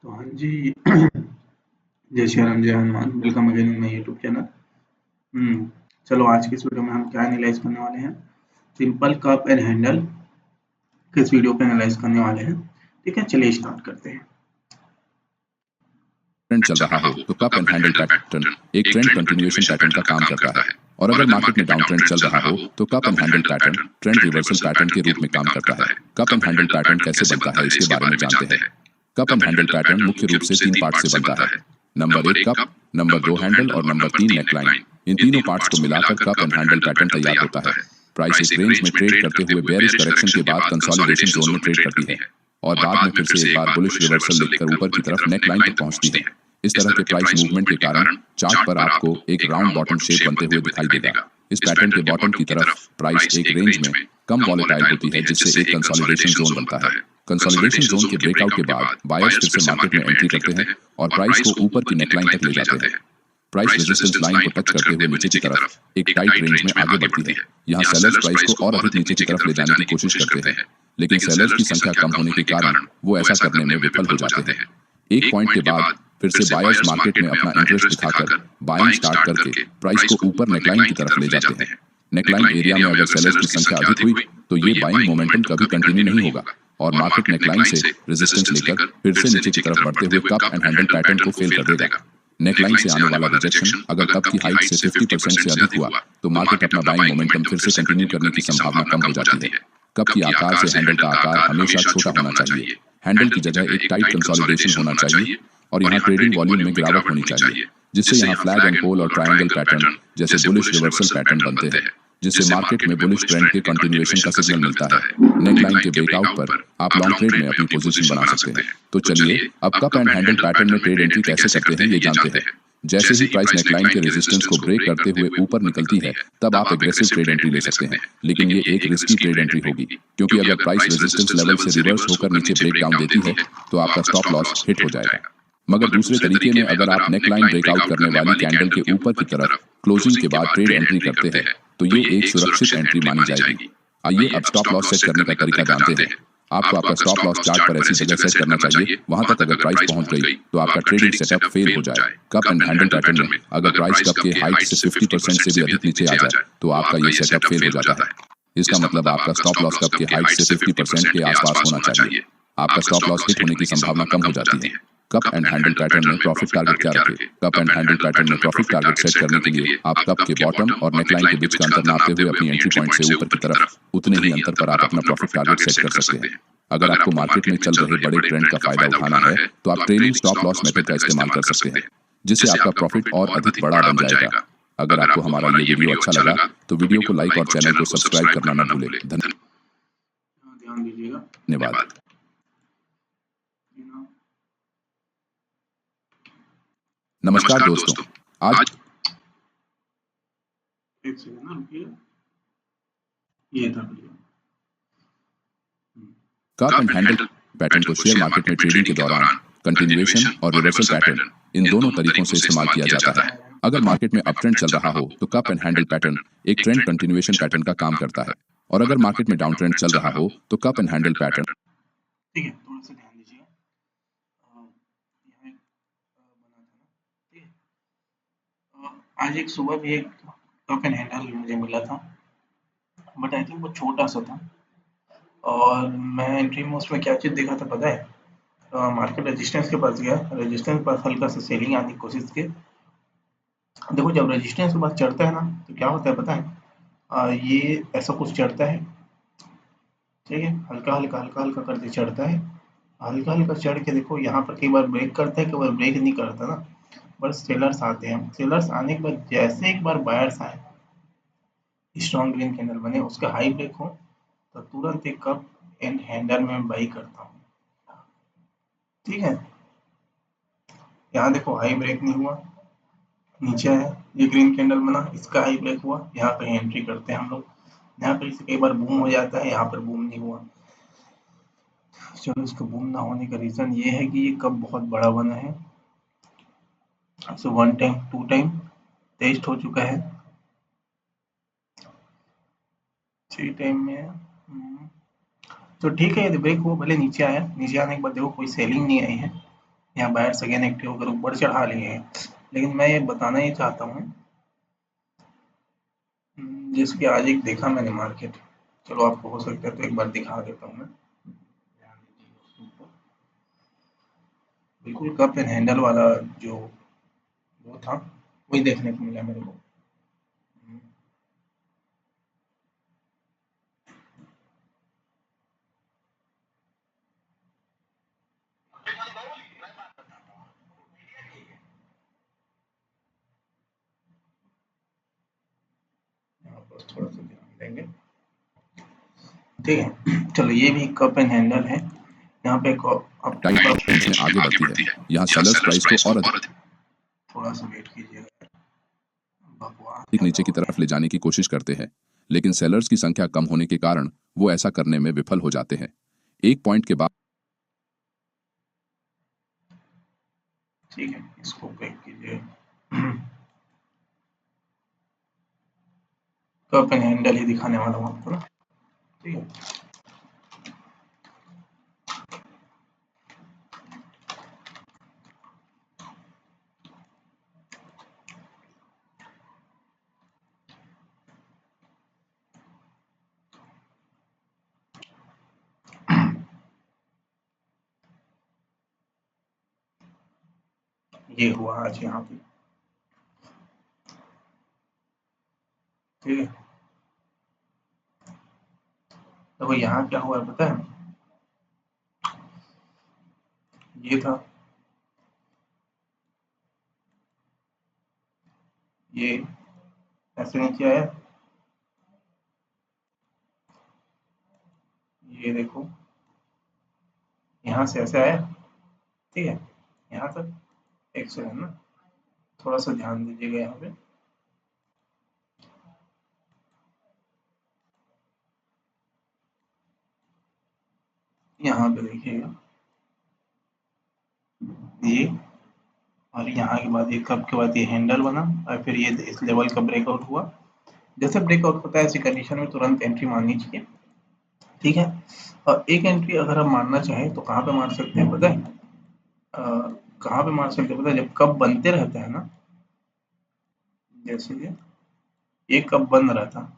तो हाँ जी। जय श्री राम, जय Hanuman. Welcome again in my YouTube channel. चलो आज की इस वीडियो में हम क्या एनालाइज करने वाले हैं, सिंपल कप एंड हैंडल किस वीडियो पे एनालाइज करने वाले हैं। ठीक है, चलिए स्टार्ट करते हैं। ट्रेंड चल रहा हो तो कप एंड हैंडल पैटर्न एक ट्रेंड कंटिन्यूएशन पैटर्न का काम करता है, और अगर मार्केट में डाउन ट्रेंड चल रहा हो तो cup and handle pattern trend reversal pattern के रूप में काम करता है। कप एंड हैंडल पैटर्न कैसे बनता है इसके बारे में जानते हैं। कप एंड हैंडल पैटर्न मुख्य रूप से 3 पार्ट से बनता है। नंबर 1 कप, नंबर 2 हैंडल और नंबर 3 नेकलाइन। इन तीनों पार्ट्स को मिलाकर कप एंड हैंडल पैटर्न तैयार होता है। प्राइस एक रेंज में ट्रेड करते हुए बेयरिश करेक्शन के बाद कंसोलिडेशन जोन में ट्रेड करती है और बाद में फिर से एक बार बुलिश रिवर्सल लेकर ऊपर की तरफ नेक लाइन तक पहुंचती है। इस तरह के प्राइस मूवमेंट के कारण चार्ट पर आपको एक राउंड बॉटम शेप बनते हुए दिखाई देगा। इस पैटर्न के बॉटम की तरफ प्राइस एक रेंज में कम वॉलेटाइल होती है, जिससे एक कंसोलिडेशन जोन बनता है। कंसोलिडेशन जोन के ब्रेकआउट के बाद बायर्स फिर से मार्केट में एंट्री करते हैं और प्राइस को ऊपर की नेकलाइन तक ले जाते हैं। प्राइस रेजिस्टेंस लाइन को टच करते हुए नीचे की तरफ एक टाइट रेंज में आगे बढ़ती है। यहाँ सेलर्स प्राइस को और अधिक नीचे की तरफ ले जाने की कोशिश करते हैं, लेकिन सेलर्स की संख्या कम होने के कारण वो ऐसा करने में विफल हो जाते हैं। एक पॉइंट के बाद फिर से बायर्स मार्केट में अपना इंटरेस्ट दिखाकर बाइंग स्टार्ट करके प्राइस को ऊपर नेकलाइन की तरफ ले जाते हैं। नेकलाइन एरिया में अगर सेलर्स की संख्या अधिक हुई तो ये बाइंग मोमेंटम कभी कंटिन्यू नहीं होगा और मार्केट नेकलाइन से रेजिस्टेंस लेकर फिर से नीचे की तरफ बढ़ते हुए कप एंड हैंडल पैटर्न को फेल कर देगा। नेकलाइन से आने वाला रिजेक्शन अगर कप की हाइट से 50% से अधिक हुआ तो मार्केट अपना बाइंग मोमेंटम फिर से कंटिन्यू करने की संभावना कम हो जाती है। कप की आकार से हैंडल का आकार हमेशा छोटा होना चाहिए। हैंडल की जगह एक टाइट कंसोलिडेशन होना चाहिए और यहाँ ट्रेडिंग वॉल्यूम में गिरावट होनी चाहिए, जिससे यहाँ फ्लैग एंड पोल और ट्रायंगल पैटर्न जैसे बुलिश रिवर्सल पैटर्न बनते हैं, जिससे मार्केट में बुलिश ट्रेंड के कंटिन्यूएशन का सिग्नल मिलता है। नेकलाइन के ब्रेकआउट पर आप लॉन्ग ट्रेड में अपनी पोजीशन बना सकते हैं। तो चलिए अब कप एंड हैंडल पैटर्न में ट्रेड एंट्री कैसे करते हैं ये जानते हैं। जैसे ही प्राइस नेकलाइन के रेजिस्टेंस को ब्रेक करते हुए ऊपर निकलती है तब आप एग्रेसिव ट्रेड एंट्री ले सकते हैं, लेकिन ये एक रिस्की ट्रेड एंट्री होगी, क्योंकि अगर प्राइस रेजिस्टेंस लेवल से रिवर्स होकर नीचे ब्रेक डाउन देती है तो आपका स्टॉप लॉस हिट हो जाएगा। मगर दूसरे तरीके में अगर आप नेकलाइन ब्रेकआउट करने वाली कैंडल के ऊपर की तरफ क्लोजिंग के बाद ट्रेड एंट्री करते हैं तो ये एक सुरक्षित एंट्री मानी जाएगी। आइए अब स्टॉप लॉस सेट करने का तरीका जानते हैं। आपको आपका स्टॉप लॉस चार्ट पर ऐसी जगह सेट करना चाहिए वहां तक अगर प्राइस पहुंच गई तो आपका ट्रेडिंग सेटअप फेल हो जाए। कप एंड हैंडल पैटर्न में अगर प्राइस कप के हाइट से 50% से भी अधिक नीचे आ जाए तो आपका ये सेटअप फेल हो जाता है। इसका मतलब आपका स्टॉप लॉस कप के हाइट से 50% के आसपास होना चाहिए। आपका स्टॉप लॉस हिट होने की संभावना कम हो जाती है। कप एंड हैंडल पैटर्न में प्रॉफिट टारगेट क्या रखें। कप एंड हैंडल पैटर्न में प्रॉफिट टारगेट सेट करने के लिए आप कप के बॉटम और नेकलाइन के बीच का अंतर नापते हुए अपनी एंट्री पॉइंट से ऊपर की तरफ उतने ही अंतर पर आप अपना प्रॉफिट टारगेट सेट कर सकते हैं। अगर आपको मार्केट में चल रहे बड़े ट्रेंड का फायदा उठाना है तो आप ट्रेलिंग स्टॉप लॉस मेथड का इस्तेमाल कर सकते हैं, जिससे आपका प्रॉफिट और अधिक बड़ा बन जाएगा। अगर आपको हमारा ये वीडियो अच्छा लगा तो वीडियो को लाइक और चैनल को सब्सक्राइब करना न भूलें। ध्यान दीजिएगा। धन्यवाद। नमस्कार दोस्तों, आज एक सेकंड ना रुकिए। ये था video. Cup and handle pattern को शेयर मार्केट में ट्रेडिंग के दौरान कंटिन्यूएशन और रिवर्सल पैटर्न इन दोनों तरीकों से इस्तेमाल किया जाता है। अगर मार्केट में अप ट्रेंड चल रहा हो तो कप एंड हैंडल पैटर्न एक ट्रेंड कंटिन्यूएशन पैटर्न का काम करता है, और अगर मार्केट में डाउन ट्रेंड चल रहा हो तो कप एंड हैंडल पैटर्न। ठीक है, थोड़ा सा ध्यान दीजिए। यहाँ एक बना था ना, ठीक है। आज एक सुबह भी एक कप एंड हैंडल मुझे मिला था, बट आई थिंक वो छोटा सा था और मैं एंट्री में उसमें क्या चीज़ देखा था पता है। मार्केट रेजिस्टेंस के पास गया, रेजिस्टेंस पर हल्का सा सेलिंग आने की कोशिश की। देखो जब रेजिस्टेंस के बाद चढ़ता है ना तो क्या होता है पता है। ये ऐसा कुछ चढ़ता है, ठीक है, हल्का हल्का हल्का हल्का करके चढ़ता है। हल्का हल्का चढ़ के देखो यहाँ पर कई बार ब्रेक करता है, कई बार ब्रेक नहीं करता ना। बस सेलर्स आते हैं, सेलर्स आने के बाद जैसे एक बार बायर्स आए, स्ट्रॉन्ग ग्रीन कैंडल बने, उसका हाई ब्रेक हो तो तुरंत एक कप एंड हैंडल में बाई करता हूँ, ठीक है। यहाँ देखो हाई ब्रेक नहीं हुआ, नीचे है, ये ग्रीन कैंडल बना, इसका हाई ब्रेक हुआ, यहाँ पे एंट्री करते हैं हम लोग। यहाँ पे इसे कई बार बूम हो जाता है, यहाँ पर बूम नहीं हुआ। चलो इसका बूम ना होने का रीजन ये है कि ये कप बहुत बड़ा बना है। सो 1 टाइम 2 टाइम टेस्ट हो चुका है, 3 टाइम में तो ठीक है। यदि ब्रेक हुआ भले नीचे आया, नीचे आने के बाद देखो कोई सेलिंग नहीं आई है, यहाँ बायर्स अगेन एक्टिव होकर ऊपर चढ़ा लिए हैं। लेकिन मैं ये बताना ये चाहता हूँ, जैसे कि आज एक देखा मैंने मार्केट, चलो आपको हो सकता है तो एक बार दिखा देता हूँ मैं। ध्यान दीजिए उसके ऊपर, बिल्कुल कप एंड हैंडल वाला जो वो था वही देखने को मिला मेरे को। यहाँ पर थोड़ा सा ध्यान देंगे, ठीक है। चलो ये भी कप एंड हैंडल है। यहाँ पे एक टाइम आपको रेंज में आगे बढ़ती है। यहाँ सेलर्स प्राइस को और थोड़ा सा वेट कीजिएगा, बकवास अधिक ज्यादा नीचे की हो रहा तरफ ले जाने की कोशिश करते हैं, लेकिन सेलर्स की संख्या कम होने के कारण वो ऐसा करने में विफल हो जाते हैं। एक पॉइंट के बाद है। ठीक है, इसको ब्रेक कीजिए। कप एंड हैंडल ही दिखाने वाला हूँ आपको ना, ठीक है। ये हुआ आज यहाँ पे, ठीक है। देखो यहाँ क्या हुआ है पता है, ये था, ये ऐसे नीचे आया, ये देखो यहाँ से ऐसे आया, ठीक है, यहाँ तक। एक सेकंड ना, थोड़ा सा ध्यान दीजिएगा यहाँ पे। यहाँ पे देखिएगा, ये और यहाँ के बाद ये कप के बाद ये हैंडल बना, और फिर ये इस लेवल का ब्रेकआउट हुआ। जैसे ब्रेकआउट होता है ऐसी कंडीशन में तुरंत एंट्री मारनी चाहिए, ठीक है। और एक एंट्री अगर हम मारना चाहें तो कहाँ पे मार सकते हैं पता है? कहाँ पे मार सकते हैं पता है? जब कप बनते रहते हैं ना, जैसे कि ये कप बन रहा था,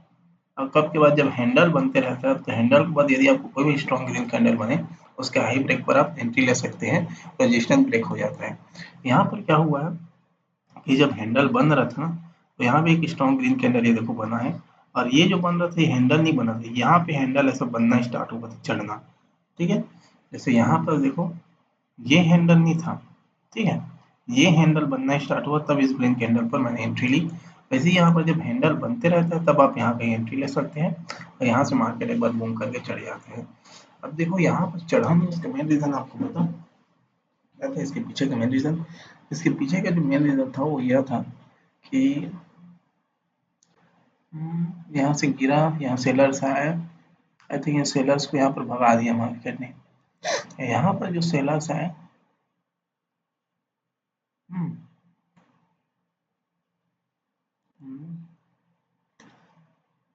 और कप के बाद जब हैंडल बनते रहता है तो हैंडल के बाद यदि आपको कोई भी स्ट्रॉन्ग ग्रीन कैंडल बने, उसके हाई ब्रेक पर आप एंट्री ले सकते हैं, रेजिस्टेंस ब्रेक हो जाता है। यहाँ पर क्या हुआ है कि जब हैंडल बन रहा था ना, तो यहाँ पे एक स्ट्रॉन्ग ग्रीन कैंडल ये देखो बना है, और ये जो बन रहा था ये हैंडल नहीं बना था, यहाँ पे हैंडल ऐसा बनना स्टार्ट हुआ था, चढ़ना, ठीक है। जैसे यहाँ पर देखो ये हैंडल नहीं था, ठीक है, ये हैंडल बनना स्टार्ट हुआ तब इस ग्रीन कैंडल पर मैंने एंट्री ली। वैसे ही यहाँ पर जब हैंडल बनते रहते हैं तब आप यहाँ पे एंट्री ले सकते हैं, और यहाँ से मार्केट एक बार बूम करके चढ़ जाते हैं। अब देखो यहाँ पर चढ़ा नहीं, इसका मेन रीजन आपको बताऊँ क्या था इसके पीछे का मेन रीजन? इसके पीछे का जो मेन रीजन था वो यह था कि यहाँ से गिरा, यहाँ सेलर्स आया, आई थिंक ये सेलर्स को यहाँ पर भगा दिया मार्केट ने। यहाँ पर जो सेलर्स आए, हम्म,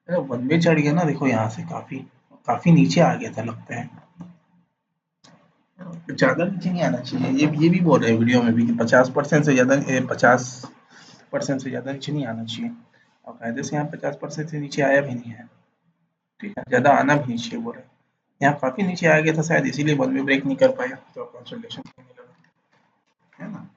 वन वे चढ़ गया ना, देखो यहाँ से काफी काफी नीचे आ गया था लगता है। ज्यादा नीचे नहीं आना चाहिए, ये भी बोल रहे हैं वीडियो में भी कि 50% से ज्यादा 50% से ज्यादा नीचे नहीं आना चाहिए, और कायदे से यहाँ 50% से नीचे आया भी नहीं है, ठीक है, ज्यादा आना भी नहीं चाहिए बोल रहे हैं। यहाँ काफी नीचे आ गया था शायद इसीलिए वन वे ब्रेक नहीं कर पाया, तो कंसोलिडेशन होने लगा, है ना।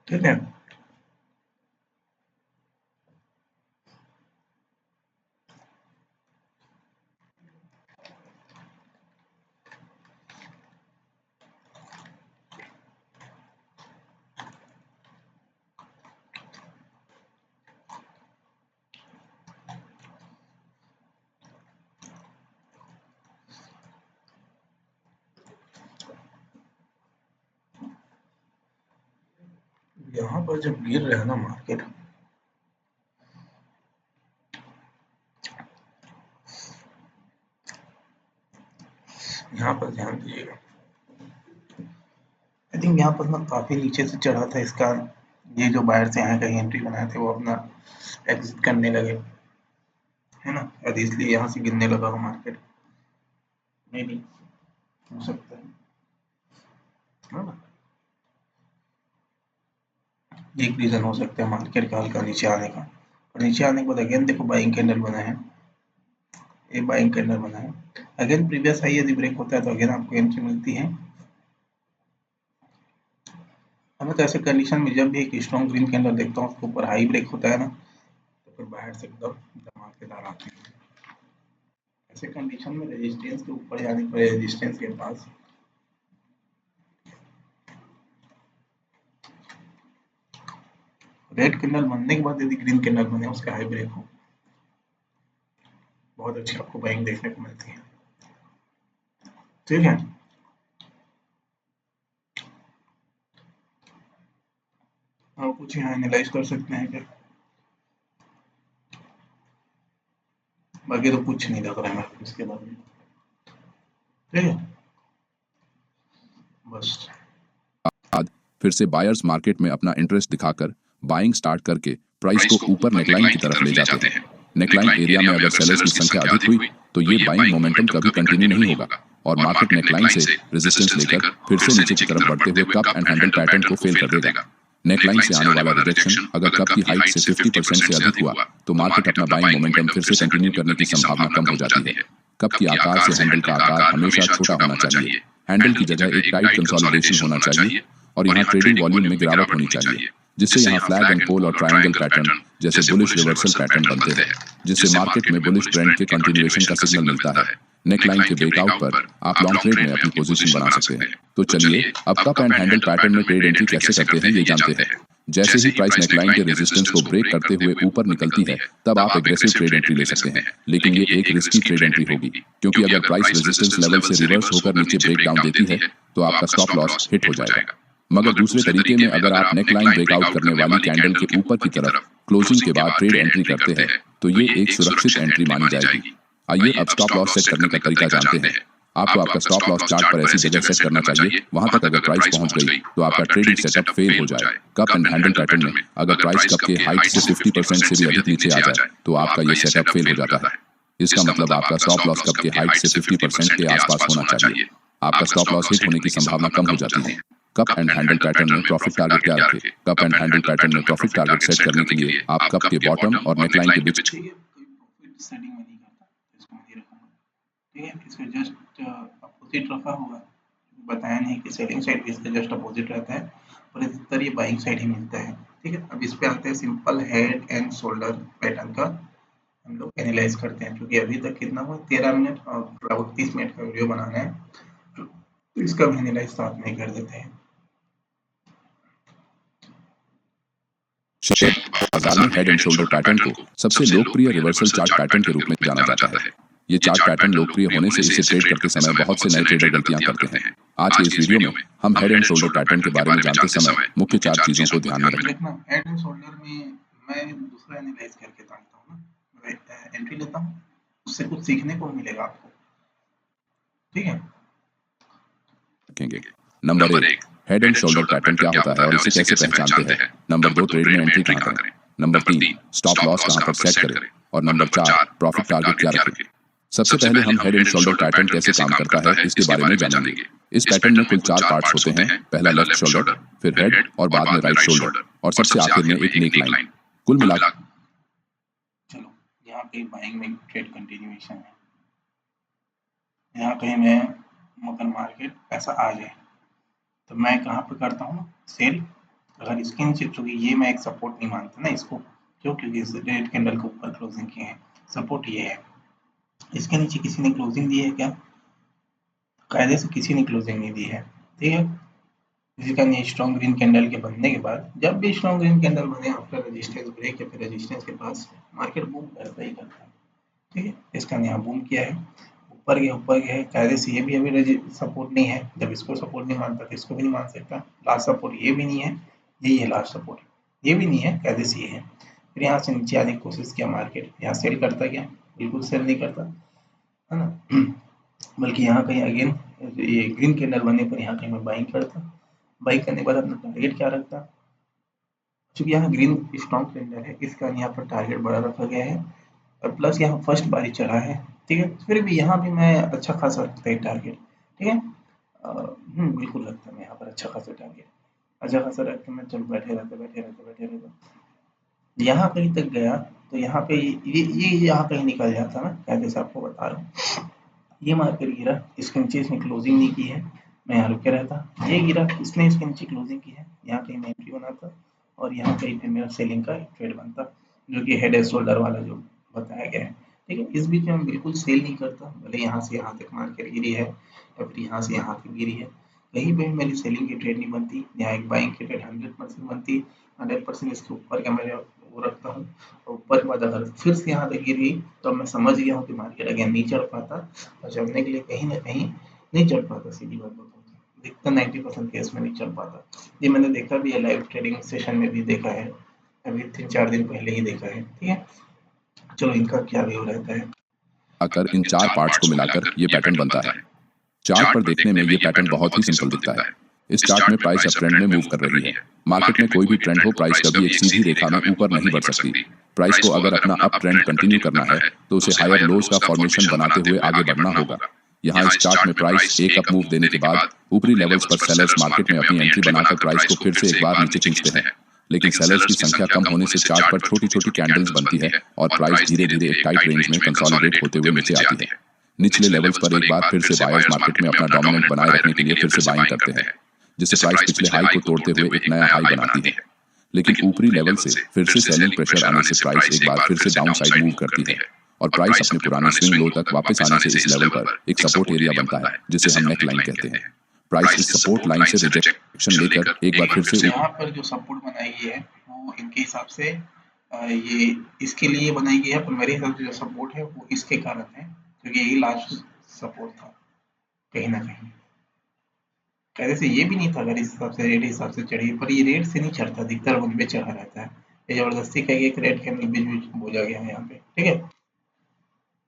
ठीक है, यहाँ पर जब गिर रहा है ना मार्केट, यहाँ पर ध्यान दीजिएगा, आई थिंक यहाँ पर ना काफी नीचे से चढ़ा था इसका ये जो बाहर से यहाँ कहीं एंट्री बनाए थे वो अपना एग्जिट करने लगे, है ना, शायद इसलिए यहाँ से गिरने लगा हो मार्केट, मे भी हो सकता है ना, एक रीजन हो सकता है मार्केट का हल्का नीचे आने का। और नीचे आने के बाद अगेन देखो बाइंग कैंडल बना है, ये बाइंग कैंडल बना है, अगेन प्रीवियस हाई यदि ब्रेक होता है तो अगेन आपको एंट्री मिलती है। हमें तो ऐसे कंडीशन में जब भी एक स्ट्रॉन्ग ग्रीन कैंडल देखता हूँ उसके ऊपर हाई ब्रेक होता है ना, तो फिर बाहर से एकदम धमाकेदार आते हैं। ऐसे कंडीशन में रेजिस्टेंस के ऊपर जाने पर रेजिस्टेंस के पास रेड कैंडल बनने के बाद यदि ग्रीन कैंडल बने उसका हाई ब्रेक हो, बहुत अच्छी आपको बाइंग देखने को मिलती है। ठीक है, और कुछ यहाँ एनालाइज कर सकते हैं क्या? बाकी तो कुछ नहीं लग रहा है मेरे को इसके बारे में। ठीक है, बस बाद फिर से बायर्स मार्केट में अपना इंटरेस्ट दिखाकर बाइंग स्टार्ट करके प्राइस को ऊपर नेकलाइन की तरफ ले जाते हैं। नेकलाइन एरिया में अगर सेलर्स की संख्या अधिक हुई तो ये बाइंग मोमेंटम कभी कंटिन्यू नहीं होगा और मार्केट नेकलाइन से रेजिस्टेंस लेकर फिर से नीचे की तरफ बढ़ते हुए कप एंड हैंडल पैटर्न को फेल कर देगा। नेकलाइन से आने वाला रिजेक्शन अगर कप की हाइट से 50% से अधिक हुआ तो मार्केट अपना बाइंग मोमेंटम फिर से कंटिन्यू करने की संभावना कम हो जाती है। कप की आकार से हैंडल का आकार हमेशा छोटा होना चाहिए। हैंडल की जगह एक टाइट कंसोलिडेशन होना चाहिए और यहाँ ट्रेडिंग वॉल्यूम में गिरावट होनी चाहिए, जिससे यहाँ फ्लैग एंड पोल और ट्रायंगल पैटर्न जैसे बुलिश रिवर्सल पैटर्न बनते हैं, जिससे मार्केट में बुलिश ट्रेंड के कंटिन्यूएशन का सिग्नल मिलता है। नेकलाइन के ब्रेकआउट पर आप लॉन्ग ट्रेड में अपनी पोजीशन बना सकते हैं। तो चलिए अब कप एंड हैंडल पैटर्न में ट्रेड एंट्री कैसे करते हैं ये जानते हैं। जैसे ही प्राइस नेकलाइन के रेजिस्टेंस को ब्रेक करते हुए ऊपर निकलती है तब आप एग्रेसिव ट्रेड एंट्री ले सकते हैं, लेकिन ये एक रिस्की ट्रेड एंट्री होगी क्योंकि अगर प्राइस रेजिस्टेंस लेवल से रिवर्स होकर नीचे ब्रेक डाउन देती है तो आपका स्टॉप लॉस हिट हो जाएगा। मगर दूसरे तरीके में अगर आप नेकलाइन ब्रेकआउट करने वाली कैंडल के ऊपर की तरफ क्लोजिंग के बाद ट्रेड एंट्री करते हैं तो ये एक सुरक्षित एंट्री मानी जाएगी। आइए अब स्टॉप लॉस सेट करने का तरीका जानते हैं। आपको आपका स्टॉप लॉस चार्ट पर ऐसी जगह सेट करना चाहिए वहां तक अगर प्राइस पहुंच गई तो आपका ट्रेडिंग सेटअप फेल हो जाए। कप एंड हैंडल पैटर्न में अगर प्राइस कप के हाइट से 50% से भी अधिक नीचे आ जाए तो आपका ये सेटअप फेल हो जाता है। इसका मतलब आपका स्टॉप लॉस कप के हाइट से 50% के आसपास होना चाहिए। आपका स्टॉप लॉस हिट होने की संभावना कम हो जाती है। कप एंड हैंडल पैटर्न में प्रॉफिट टारगेट क्या रखें? कप एंड हैंडल पैटर्न में प्रॉफिट टारगेट सेट करने के लिए आप कप के बॉटम और नेकलाइन के बीच ठीक है, कोई प्रॉफिट सेटिंग में नहीं करता, इसको नहीं रखूंगा। ठीक है, इसका जस्ट अपोजिट रखा होगा, बताया नहीं कि सेलिंग साइड भी इसका जस्ट अपोजिट रहता है और अधिकतर ये बाइंग साइड ही मिलता है। ठीक है, अब इस पे आते हैं simple head and shoulder pattern का हम लोग एनालाइज करते हैं, क्योंकि अभी तक कितना हुआ 13 मिनट और लगभग 30 मिनट का वीडियो बनाना है, तो इसका भी एनालाइज साथ में कर देते हैं। शेयर बाजार में हेड एंड शोल्डर पैटर्न को सबसे लोकप्रिय रिवर्सल चार्ट पैटर्न के रूप में जाना जाता है। ये चार्ट पैटर्न लोकप्रिय होने से इसे ट्रेड करते समय बहुत से नए ट्रेडर गलतियां करते हैं। आज के इस वीडियो में हम हेड एंड शोल्डर पैटर्न के बारे में जानते समय मुख्य 4 चीजों को ध्यान में रखें। देखना हेड एंड शोल्डर में मैं दूसरा एनालाइज करके जानता हूँ ना, एंट्री लेता हूँ, उससे कुछ सीखने को मिलेगा आपको। ठीक है, रखेंगे। Number 1, head and shoulder pattern क्या होता है और इसे कैसे पहचानते हैं। नंबर 2, ट्रेड में एंट्री कहां करें। नंबर 3, स्टॉप लॉस कहां पर सेट करें और नंबर 4, प्रॉफिट टारगेट क्या रखें। सबसे पहले हम हेड एंड शोल्डर पैटर्न कैसे काम करता है इसके बारे में जानेंगे। इस पैटर्न में कुल 4 पार्ट्स होते हैं, पहला लेफ्ट शोल्डर, फिर हेड और बाद में राइट शोल्डर और सबसे आखिर में एक नेक लाइन। कुल मिलाकर चलो यहाँ पे बाइंग में ट्रेड कंटिन्यूएशन है, यहाँ कहीं मैं मगर मार्केट पैसा आ जाए तो मैं कहाँ पे करता हूँ सेल। अगर इसके नीचे, चूंकि ये मैं एक सपोर्ट नहीं मानता ना इसको, क्यों, क्योंकि इस रेड कैंडल के ऊपर क्लोजिंग किए हैं, सपोर्ट ये है। इसके नीचे किसी ने क्लोजिंग दी है क्या? कायदे से किसी ने क्लोजिंग नहीं दी है। ठीक है, किसी का नहीं। स्ट्रॉन्ग ग्रीन कैंडल के बनने के बाद, जब भी स्ट्रॉन्ग ग्रीन कैंडल बने आफ्टर रेजिस्टेंस ब्रेक या फिर रेजिस्टेंस के पास, मार्केट बूम करता ही करता है। ठीक है, इसका यहाँ बूम किया है, ऊपर गया, ऊपर गया है, कायदे से ये भी अभी सपोर्ट नहीं है। जब इसको सपोर्ट नहीं मानता तो इसको भी नहीं मान सकता। लास्ट सपोर्ट ये भी नहीं है, यही है लास्ट सपोर्ट, ये भी नहीं है, कायदे से ये है। फिर यहाँ से नीचे आने की कोशिश किया मार्केट, यहाँ सेल करता गया, बिल्कुल सेल नहीं करता, है ना, बल्कि यहाँ कहीं अगेन ये ग्रीन कैंडल बनने पर यहाँ कहीं मैं बाइंग करता। बाइंग करने के बाद अपना टारगेट क्या रखता, चूंकि यहाँ ग्रीन स्ट्रॉन्ग कैंडल है, इस कारण यहाँ पर टारगेट बड़ा रखा गया है और प्लस यहाँ फर्स्ट बारी चढ़ा है, ठीक है। फिर भी यहाँ भी मैं अच्छा खासा रखता है टारगेट, ठीक है। बिल्कुल रखता है मैं यहाँ पर अच्छा खासा टारगेट, अच्छा खासा रख के मैं चल बैठे रहता। यहाँ कहीं तक गया तो यहाँ पे ये यहाँ कहीं निकल जाता ना, क्या जैसे आपको बता रहा हूँ। ये मार्केट गिरा, इसके नीचे इसने क्लोजिंग नहीं की है, मैं यहाँ रुके रहता। ये गिरा, इसने इसके नीचे क्लोजिंग की है, यहाँ कहीं मैं एंट्री बनाता और यहाँ कहीं पे मेरा सेलिंग का ट्रेड बनता, जो कि हेड एंड शोल्डर वाला जो बताया गया है, ठीक है। इस बीच में मैं बिल्कुल सेल नहीं करता, भले यहाँ से यहाँ तक मार्केट गिरी है या फिर यहाँ से यहाँ तक गिरी है, कहीं पे भी मेरी सेलिंग की ट्रेड नहीं बनती। यहाँ एक बाइंग की ट्रेड 100% बनती, 100% इसके ऊपर का मैं वो रखता हूँ। और ऊपर के बाद अगर फिर से यहाँ तक गिरी तो मैं समझ गया हूँ कि मार्केट अगेन नहीं चढ़ पाता, और चढ़ने के लिए कहीं ना कहीं नहीं चढ़ पाता, सीधी बात बताऊँ तो दिखता 90% केस में नहीं चढ़ पाता। ये मैंने देखा भी है, लाइव ट्रेडिंग सेशन में भी देखा है, अभी 3-4 दिन पहले ही देखा है, ठीक है। चलो इनका क्या व्यू रहता है। आकर इन 4 पार्ट्स को मिलाकर ये पैटर्न बनता है। चार्ट पर देखने में ये पैटर्न बहुत ही सिंपल दिखता है। इस चार्ट में प्राइस अप ट्रेंड में मूव कर रही है। मार्केट में कोई भी ट्रेंड हो, प्राइस कभी एक सीधी रेखा में ऊपर नहीं बढ़ सकती। प्राइस को अगर अपना अप ट्रेंड कंटिन्यू करना है तो उसे हायर लोज का फॉर्मेशन बनाते हुए आगे बढ़ना होगा। यहाँ इस चार्ट में प्राइस एक अप मूव देने के बाद ऊपरी लेवल्स पर सेलर्स मार्केट में अपनी एंट्री बनाकर प्राइस को फिर से एक बार नीचे खींचते हैं, लेकिन सेलर्स की संख्या कम होने से चार्ट पर छोटी छोटी कैंडल्स बनती है और प्राइस धीरे धीरे एक टाइट रेंज में कंसोलिडेट होते हुए नीचे आती है। निचले लेवल्स पर एक बार फिर से बायर्स मार्केट में अपना डोमिनेंट बनाए रखने के लिए फिर से बाइंग करते हैं, जिससे प्राइस पिछले हाई को तोड़ते हुए एक नया हाई बनाती है। लेकिन ऊपरी लेवल से फिर से सेलिंग प्रेशर आने से प्राइस एक बार फिर से डाउन साइड मूव करती है और प्राइस अपने पुराने स्विंग लो तक वापस आने से इस लेवल पर एक सपोर्ट एरिया बनता है, जिसे हम नेक लाइन कहते हैं। प्राइस इस सपोर्ट लाइन से रिजेक्शन लेकर एक बार फिर से यहाँ पर जो सपोर्ट बनाई गई है वो इनके हिसाब से ये इसके लिए बनाई गई है, पर मेरे हिसाब से जो सपोर्ट है वो इसके कारण है, क्योंकि यही लास्ट सपोर्ट था कहीं ना कहीं। कहने से ये भी नहीं था अगर इस हिसाब से रेट हिसाब से चढ़ी, पर ये रेट से नहीं चढ़ता, दिखता वहीं पे चढ़ा रहता है। ये जबरदस्ती का एक रेट कैंडल बीच बीच में बोझा गया है यहाँ पे, ठीक है।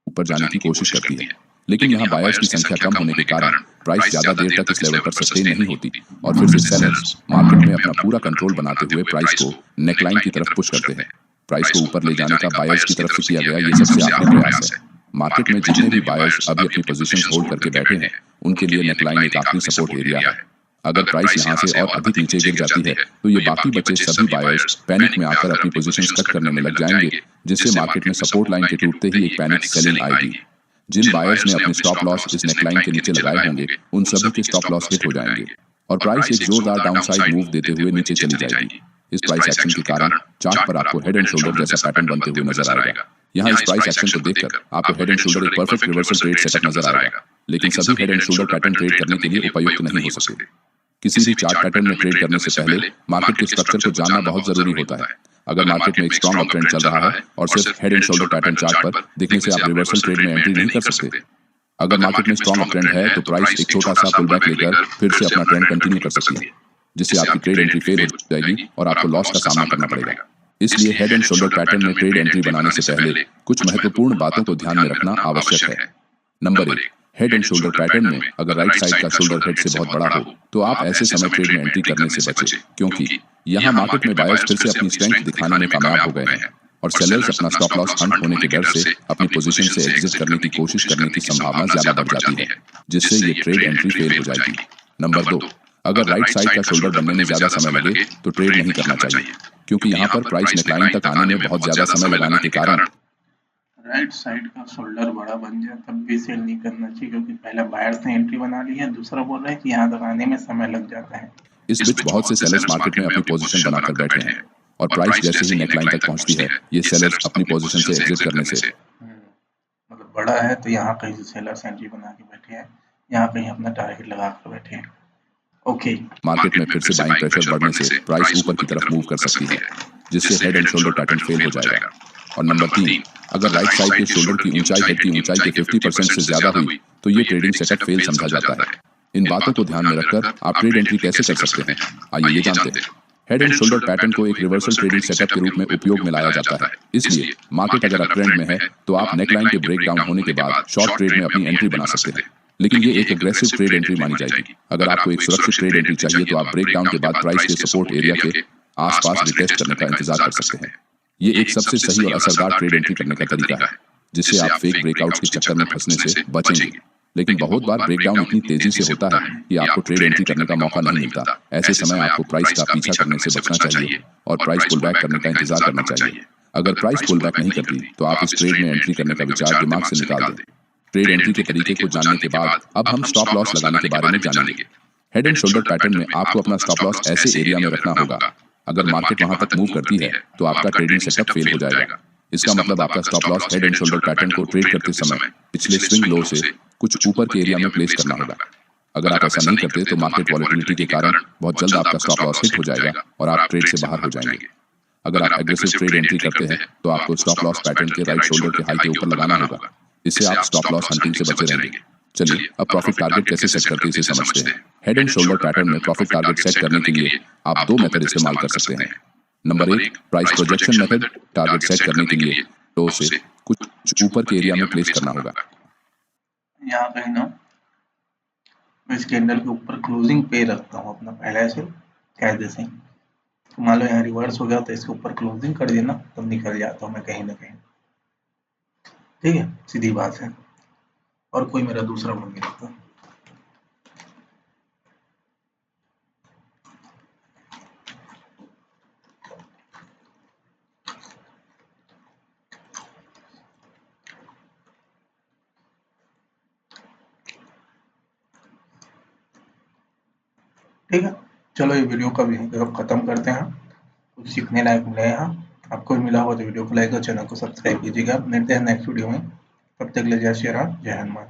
ऊपर जाने की कोशिश करती है, लेकिन यहाँ बायर्स की संख्या कम होने के कारण प्राइस ज्यादा देर तक इस लेवल पर सस्टेन नहीं होती और फिर से सेलर्स मार्केट में अपना पूरा कंट्रोल बनाते हुए प्राइस को नेकलाइन की तरफ पुश करते हैं। प्राइस को ऊपर ले जाने का बायर्स की तरफ से किया गया ये सबसे आखिरी प्रयास है। मार्केट में जितने भी बायर्स अभी अपनी पोजीशंस होल्ड करके बैठे हैं, उनके लिए नेकलाइन एक आखिरी सपोर्ट एरिया है। अगर प्राइस यहाँ से और अधिक नीचे गिर जाती है तो ये बाकी बचे सभी बायर्स पैनिक में आकर अपनी पोजीशंस कट करने में लग जाएंगे, जिससे मार्केट में सपोर्ट लाइन के टूटते ही एक पैनिक सेलिंग आएगी। जिन बायर्स ने अपने स्टॉप लॉस इस नेकलाइन के नीचे लगाए होंगे, उन सभी के स्टॉप लॉस हिट हो जाएंगे और प्राइस एक जोरदार डाउनसाइड मूव देते हुए नीचे चली जाएगी। इस प्राइस एक्शन के कारण चार्ट पर आपको हेड एंड शोल्डर जैसा पैटर्न बनते हुए नजर आएगा। यहाँ इस प्राइस एक्शन को देखकर आपको हेड एंड शोल्डर एक परफेक्ट रिवर्सल ट्रेड सेटअप नजर आएगा, लेकिन सभी head and shoulder pattern trade करने के लिए उपयुक्त नहीं हो सकते। किसी भी चार्ट पैटर्न में ट्रेड करने से पहले मार्केट के स्ट्रक्चर को जानना बहुत जरूरी होता है। अगर मार्केट में एक स्ट्रॉन्ग अप ट्रेंड चल रहा है और सिर्फ head and shoulder pattern chart पर दिखने से आप रिवर्सल ट्रेड में एंट्री नहीं कर सकते। अगर मार्केट में स्ट्रॉन्ग अप ट्रेंड है तो प्राइस एक छोटा सा पुल बैक लेकर फिर से अपना ट्रेंड कंटिन्यू कर सकती है, जिससे आपकी ट्रेड एंट्री फेल हो जाएगी और आपको लॉस का सामना करना पड़ेगा। इसलिए हेड एंड शोल्डर पैटर्न में ट्रेड एंट्री बनाने से पहले कुछ महत्वपूर्ण बातों को ध्यान में रखना आवश्यक है। Number 1, head and shoulder pattern में अगर राइट साइड का शोल्डर हेड से बहुत बड़ा हो तो आप ऐसे समय ट्रेड में एंट्री करने से बचें, क्योंकि यहाँ मार्केट में बायर्स फिर से अपनी स्ट्रेंथ दिखाने में कामयाब हो गए हैं और सेलर्स अपना स्टॉप लॉस हंट होने के डर से अपनी पोजीशन से एग्जिट करने की कोशिश करने की संभावना ज्यादा बढ़ जाती है, जिससे ये ट्रेड एंट्री फेल हो जाएगी। नंबर 2, अगर राइट साइड का शोल्डर बनने में ज्यादा समय लगे तो ट्रेड नहीं करना चाहिए, क्योंकि यहाँ पर प्राइस नेकलाइन तक आने में बहुत ज्यादा समय लगाने के कारण राइट साइड का शोल्डर बड़ा बन जाए तब भी सेल नहीं करना चाहिए, क्योंकि पहला बायर्स ने एंट्री बना ली है, दूसरा बोल रहा है कि यहाँ तक आने में समय लग जाता है। इस बीच बहुत से सेलर्स मार्केट में अपनी पोजीशन बनाकर बैठे हैं और प्राइस जैसे ही नेकलाइन तक पहुंचती है ये सेलर्स अपनी पोजीशन से एग्जिट करने से मतलब बड़ा है तो यहाँ कहीं से सेलर्स एंट्री बना के बैठे हैं, यहाँ कहीं अपना टारगेट लगा कर बैठे हैं। ओके, मार्केट में फिर से बाइंग प्रेशर बढ़ने से प्राइस ऊपर की तरफ मूव कर सकती है, जिससे head and shoulder pattern fail हो जाएगा। और नंबर 3, अगर राइट साइड के शोल्डर की ऊंचाई हेड की ऊंचाई के 50% से ज्यादा हुई तो ये ट्रेडिंग सेटअप फेल समझा जाता है। इन बातों को ध्यान में रखकर आप ट्रेड एंट्री कैसे कर सकते हैं, आइए ये जानते हैं। हेड एंड शोल्डर पैटर्न को एक रिवर्सल ट्रेडिंग सेटअप के रूप में उपयोग में लाया जाता है, इसलिए मार्केट अगर अप ट्रेंड में है तो आप नेकलाइन के ब्रेक डाउन होने के बाद शॉर्ट ट्रेड में अपनी एंट्री बना सकते हैं, लेकिन ये एक एग्रेसिव ट्रेड एंट्री मानी जाएगी। अगर आपको एक सुरक्षित ट्रेड एंट्री चाहिए तो आप ब्रेक डाउन के बाद प्राइस के सपोर्ट एरिया के आसपास रिटेस्ट करने का इंतजार कर सकते हैं। ये एक सबसे सही और असरदार ट्रेड एंट्री करने का तरीका है, जिससे आप फेक ब्रेकआउट्स के चक्कर में फंसने से बचेंगे। लेकिन बहुत बार ब्रेकडाउन इतनी तेजी से होता है कि आपको ट्रेड एंट्री करने का मौका नहीं मिलता। ऐसे समय आपको प्राइस का पीछा करने से बचना चाहिए और प्राइस पुल बैक करने का इंतजार करना चाहिए। अगर प्राइस पुल बैक नहीं करती तो आप इस ट्रेड में एंट्री करने का विचार दिमाग से निकाल दें। ट्रेड एंट्री के तरीके को जानने के बाद अब हम स्टॉप लॉस लगाने के बारे में जानेंगे। हेड एंड शोल्डर पैटर्न में आपको अपना स्टॉप लॉस ऐसे एरिया में रखना होगा। अगर मार्केट वहां तक मूव करती है तो आपका ट्रेडिंग सेटअप फेल हो जाएगा। इसका मतलब आपका stop loss head and shoulder pattern को ट्रेड करते समय पिछले स्विंग लो से कुछ ऊपर के एरिया में प्लेस करना होगा। अगर आप ऐसा नहीं करते तो मार्केट वॉलेटिलिटी के कारण बहुत जल्द आपका स्टॉप लॉस हिट हो जाएगा और आप ट्रेड से बाहर हो जाएंगे। अगर आप एग्रेसिव ट्रेड एंट्री करते हैं तो आपको स्टॉप लॉस पैटर्न के राइट शोल्डर के हाई के ऊपर लगाना होगा। इससे आप स्टॉप लॉस हंटिंग से बचे रहेंगे। चलिए अब प्रॉफिट टारगेट कैसे सेट करते हैं इसे समझते हैं। हेड एंड शोल्डर पैटर्न में प्रॉफिट टारगेट सेट करने के लिए आप दो मेथड इस्तेमाल कर सकते हैं। Number 1, price projection method. Target set करने के लिए लो से कुछ ऊपर के एरिया में प्लेस करना होगा। यहाँ पे ना मैं इस कैंडल के ऊपर क्लोजिंग पे रखता हूँ अपना पहले से कायदे से। तो मान लो यहाँ रिवर्स हो गया तो इसके ऊपर क्लोजिंग कर देना, तब निकल जाता हूँ मैं कहीं ना कहीं। ठीक है, सीधी बात है। और कोई मेरा दूसरा बन नहीं रहता। ठीक है, चलो ये वीडियो का भी खत्म करते हैं। कुछ सीखने लायक मिला है यहाँ। आपको भी मिला हो तो वीडियो को लाइक और चैनल को सब्सक्राइब कीजिएगा। मिलते हैं नेक्स्ट वीडियो में। तब तक के लिए जय श्री राम, जय हनुमान।